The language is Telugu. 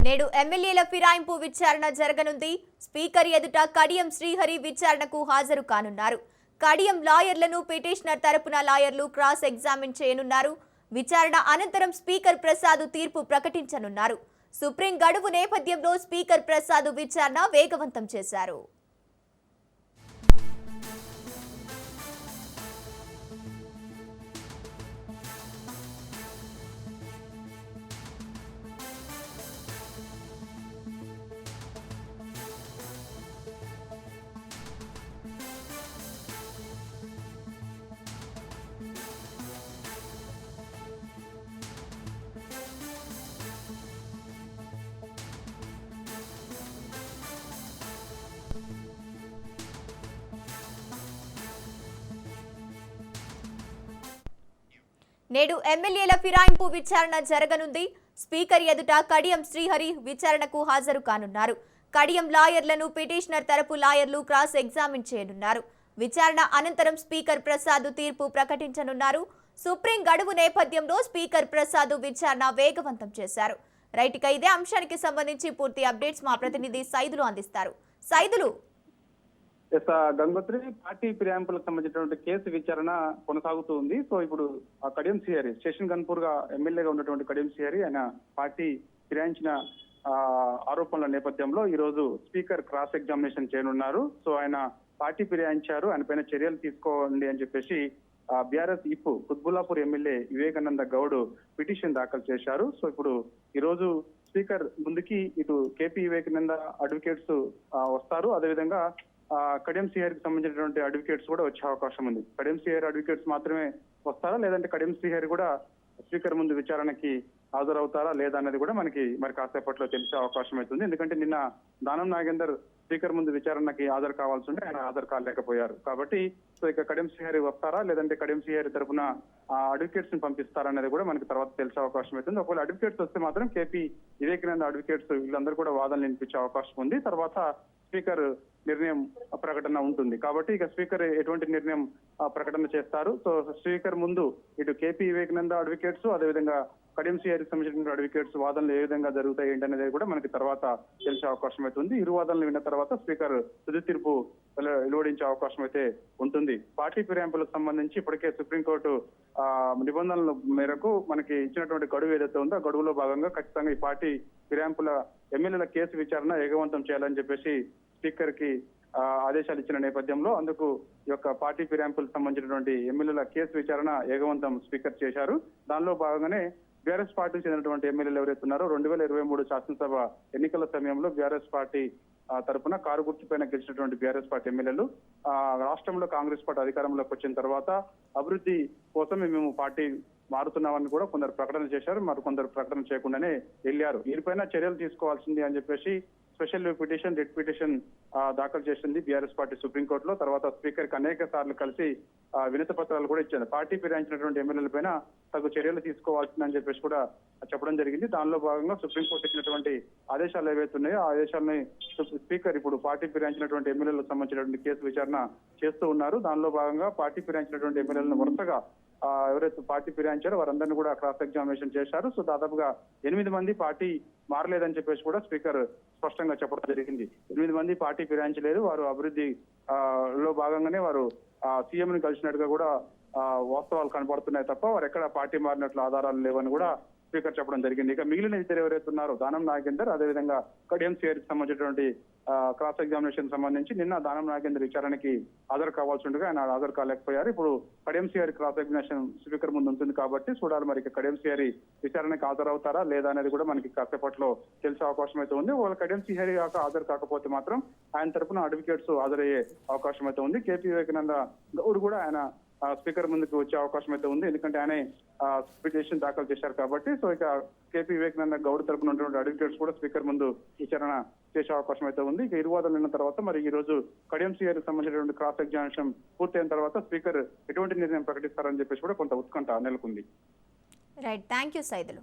నేడు ఎమ్మెల్యేల ఫిరాయింపు విచారణ జరగనుంది. స్పీకర్ ఎదుట కడియం శ్రీహరి విచారణకు హాజరు కానున్నారు. కడియం లాయర్లను పిటిషనర్ తరపున లాయర్లు క్రాస్ ఎగ్జామిన్ చేయనున్నారు. విచారణ అనంతరం స్పీకర్ ప్రసాద్ తీర్పు ప్రకటించనున్నారు. సుప్రీం గడువు నేపథ్యంలో స్పీకర్ ప్రసాద్ విచారణ వేగవంతం చేశారు. నేడు ఎమ్మెల్యేల ఫిరాయింపు విచారణ జరగనుంది. స్పీకర్ ఎదుట కడియం శ్రీహరి విచారణకు హాజరు కానున్నారు. కడియం లాయర్లను పిటిషనర్ తరపు లాయర్లు క్రాస్ ఎగ్జామిన్ చేయనున్నారు. విచారణ అనంతరం స్పీకర్ ప్రసాద్ తీర్పు ప్రకటించనున్నారు. సుప్రీం గడువు నేపథ్యంలో స్పీకర్ ప్రసాద్ విచారణ వేగవంతం చేశారు. రైట్, ఇక ఇదే అంశానికి సంబంధించి పూర్తి అప్డేట్స్ మా ప్రతినిధి సైదులు అందిస్తారు. సైదులు, గంగోత్రి పార్టీ ఫిరాయింపులకు సంబంధించినటువంటి కేసు విచారణ కొనసాగుతూ ఉంది. సో ఇప్పుడు కడియం శ్రీహరి స్టేషన్ గన్పూర్ గా ఎమ్మెల్యేగా ఉన్నటువంటి కడియం శ్రీహరి ఆయన పార్టీ ఫిరాయించిన ఆరోపణల నేపథ్యంలో ఈ రోజు స్పీకర్ క్రాస్ ఎగ్జామినేషన్ చేయనున్నారు. సో ఆయన పార్టీ ఫిరాయించారు, ఆయన పైన చర్యలు తీసుకోండి అని చెప్పేసి బీఆర్ఎస్ ఇప్పు కుత్బుల్లాపూర్ ఎమ్మెల్యే వివేకానంద గౌడ్ పిటిషన్ దాఖలు చేశారు. సో ఇప్పుడు ఈ రోజు స్పీకర్ ముందుకి ఇటు కేపీ వివేకానంద అడ్వకేట్స్ వస్తారు. అదేవిధంగా కడియం శ్రీహరికి సంబంధించినటువంటి అడ్వకేట్స్ కూడా వచ్చే అవకాశం ఉంది. కడియం శ్రీహరి అడ్వకేట్స్ మాత్రమే వస్తారా, లేదంటే కడియం శ్రీహరి కూడా స్పీకర్ ముందు విచారణకి హాజరవుతారా లేదా అనేది కూడా మరి కాసేపట్లో తెలిసే అవకాశం అవుతుంది. ఎందుకంటే నిన్న దానం నాగేందర్ స్పీకర్ ముందు విచారణకి హాజరు కావాల్సి ఉంటే ఆయన హాజరు కాలేకపోయారు. కాబట్టి సో ఇక కడియం శ్రీహరి వస్తారా, లేదంటే కడియం శ్రీహరి తరఫున అడ్వకేట్స్ ని పంపిస్తారా అనేది కూడా మనకి తర్వాత తెలిసే అవకాశం అవుతుంది. ఒకవేళ అడ్వకేట్స్ వస్తే మాత్రం కేపీ వివేకానంద అడ్వకేట్స్ వీళ్ళందరూ కూడా వాదనలు వినిపించే అవకాశం ఉంది. తర్వాత స్పీకర్ నిర్ణయం ప్రకటన ఉంటుంది. కాబట్టి ఇక స్పీకర్ ఎటువంటి నిర్ణయం ప్రకటన చేస్తారు. సో స్పీకర్ ముందు ఇటు కేపీ వివేకానంద అడ్వకేట్స్ అదేవిధంగా కడియం శ్రీహరికి సంబంధించిన అడ్వకేట్స్ వాదనలు ఏ విధంగా జరుగుతాయి ఏంటనేది కూడా మనకి తర్వాత తెలిసే అవకాశం అవుతుంది. ఇరు వాదనలు విన్న తర్వాత స్పీకర్ తుది తీర్పు వెలువడించే అవకాశం అయితే ఉంటుంది. పార్టీ ఫిరాయింపులకు సంబంధించి ఇప్పటికే సుప్రీంకోర్టు నిబంధనల మేరకు మనకి ఇచ్చినటువంటి గడువు ఏదైతే ఉందో ఆ గడువులో భాగంగా ఖచ్చితంగా ఈ పార్టీ ఫిరాయింపుల ఎమ్మెల్యేల కేసు విచారణ వేగవంతం చేయాలని చెప్పేసి స్పీకర్ కి ఆదేశాలు ఇచ్చిన నేపథ్యంలో అందుకు ఈ యొక్క పార్టీ ఫిరాయింపులకు సంబంధించినటువంటి ఎమ్మెల్యేల కేసు విచారణ వేగవంతం స్పీకర్ చేశారు. దానిలో భాగంగానే బీఆర్ఎస్ పార్టీకి చెందినటువంటి ఎమ్మెల్యేలు ఎవరైతే ఉన్నారో 2023 శాసనసభ ఎన్నికల సమయంలో బీఆర్ఎస్ పార్టీ తరఫున కారు గుర్తుపైన గెలిచినటువంటి బీఆర్ఎస్ పార్టీ ఎమ్మెల్యేలు రాష్ట్రంలో కాంగ్రెస్ పార్టీ అధికారంలోకి వచ్చిన తర్వాత అభివృద్ధి కోసం మేము పార్టీ మారుతున్నామని కూడా కొందరు ప్రకటన చేశారు, మరి కొందరు ప్రకటన చేయకుండానే వెళ్ళారు. వీరిపైన చర్యలు తీసుకోవాల్సింది అని చెప్పేసి స్పెషల్ పిటిషన్ రిట్ పిటిషన్ దాఖలు చేసింది బీఆర్ఎస్ పార్టీ సుప్రీంకోర్టులో. తర్వాత స్పీకర్ కి అనేక సార్లు కలిసి వినతి పత్రాలు కూడా ఇచ్చారు. పార్టీ ఫిరాయించినటువంటి ఎమ్మెల్యేల పైన తగు చర్యలు తీసుకోవాల్సిందని చెప్పేసి కూడా చెప్పడం జరిగింది. దానిలో భాగంగా సుప్రీంకోర్టు ఇచ్చినటువంటి ఆదేశాలు ఏవైతే ఉన్నాయో ఆ ఆదేశాలని స్పీకర్ ఇప్పుడు పార్టీ ఫిరాయించినటువంటి ఎమ్మెల్యేలకు సంబంధించినటువంటి కేసు విచారణ చేస్తూ ఉన్నారు. దానిలో భాగంగా పార్టీ ఫిరాయించినటువంటి ఎమ్మెల్యేలను వరుసగా ఎవరైతే పార్టీ ఫిరాయించారో వారందరినీ కూడా క్రాస్ ఎగ్జామినేషన్ చేశారు. సో దాదాపుగా 8 మంది పార్టీ మారలేదని చెప్పేసి కూడా స్పీకర్ స్పష్టంగా చెప్పడం జరిగింది. 8 మంది పార్టీ ఫిరాయించలేదు, వారు అభివృద్ధి లో భాగంగానే వారు సీఎం ని కలిసినట్టుగా కూడా వాస్తవాలు కనబడుతున్నాయి తప్ప వారు ఎక్కడ పార్టీ మారినట్లు ఆధారాలు లేవని కూడా స్పీకర్ చెప్పడం జరిగింది. ఇక మిగిలిన ఇద్దరు ఎవరైతే ఉన్నారో దానం నాగేందర్ అదేవిధంగా కడియం శ్రీహరికి సంబంధించినటువంటి క్రాస్ ఎగ్జామినేషన్ సంబంధించి నిన్న దానం నాగేందర్ విచారణకి హాజరు కావాల్సి ఉండగా ఆయన హాజరు కాలేకపోయారు. ఇప్పుడు Kadiyam Srihari cross examination speaker ముందు ఉంటుంది కాబట్టి చూడాలి మరి కడియం శ్రీహరి విచారణకి హాజరవుతారా లేదా అనేది కూడా మనకి కాసేపట్లో తెలిసే అవకాశం అయితే ఉంది. వాళ్ళు కడియం శ్రీహరి హాజరు కాకపోతే మాత్రం ఆయన తరఫున అడ్వకేట్స్ హాజరయ్యే అవకాశం అయితే ఉంది. కేపీ వివేకానంద గౌడ్ కూడా ఆయన స్పీకర్ ముందుకు వచ్చే అవకాశం అయితే ఉంది, ఎందుకంటే ఆయన పిటిషన్ దాఖలు చేశారు కాబట్టి. సో ఇక కేపీ వివేకానంద గౌడ్ తరపున ఉన్నటువంటి అడ్వకేట్స్ కూడా స్పీకర్ ముందు విచారణ చేసే అవకాశం అయితే ఉంది. ఇక ఇరు వాదనలు విన్న తర్వాత మరి ఈ రోజు కడియం శ్రీహరికి సంబంధించినటువంటి క్రాస్ ఎగ్జామినేషన్ పూర్తయిన తర్వాత స్పీకర్ ఎటువంటి నిర్ణయం ప్రకటిస్తారని చెప్పేసి కూడా కొంత ఉత్కంఠ నెలకొంది. Right, thank you Saidulu.